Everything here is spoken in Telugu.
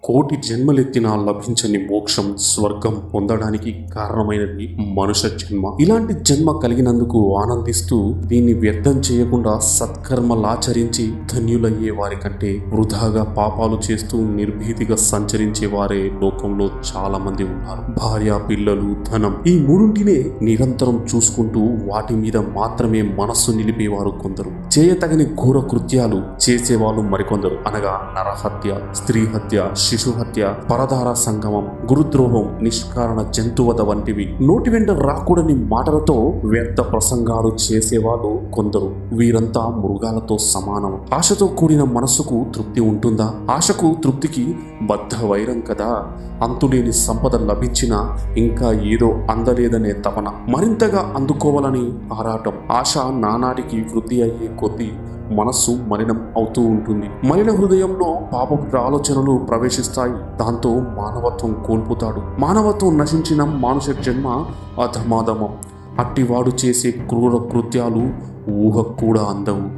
కోటి జన్మలెత్తినా లభించని మోక్షం స్వర్గం పొందడానికి కారణమైనది మనుష్య జన్మ. ఇలాంటి జన్మ కలిగినందుకు ఆనందిస్తూ దీన్ని వ్యర్థం చేయకుండా సత్కర్మలాచరించి ధన్యులయ్యే వారి కంటే వృధాగా పాపాలు చేస్తూ నిర్భీతిగా సంచరించే వారే లోకంలో చాలా మంది ఉన్నారు. భార్య, పిల్లలు, ధనం ఈ మూడింటినే నిరంతరం చూసుకుంటూ వాటి మీద మాత్రమే మనస్సు నిలిపేవారు కొందరు. చేయతగని ఘోర కృత్యాలు చేసేవాళ్ళు మరికొందరు. అనగా నరహత్య, స్త్రీ హత్య, శిశు హత్య, పరదార సంగమం, గురుద్రోహం, నిష్కారణ జంతువధ వంటివి. నోటి వెంట రాకూడని మాటలతో వ్యర్థ ప్రసంగాలు చేసేవాళ్ళు కొందరు. వీరంతా మృగాలతో సమానం. ఆశతో కూడిన మనస్సుకు తృప్తి ఉంటుందా? ఆశకు తృప్తికి బద్ధ వైరం కదా. అంతులేని సంపద లభించినా ఇంకా ఏదో అందలేదనే తపన, మరింతగా అందుకోవాలని ఆరాటం. ఆశ నానాటికి వృద్ధి అయ్యే కొద్దీ మనస్సు మలినం అవుతూ ఉంటుంది. మలిన హృదయంలో పాపపు ఆలోచనలు ప్రవేశిస్తాయి. దాంతో మానవత్వం కోల్పోతాడు. మానవత్వం నశించిన మానుష జన్మ అధమాధమం. అట్టివాడు చేసే క్రూర కృత్యాలు ఊహకు కూడా అందవు.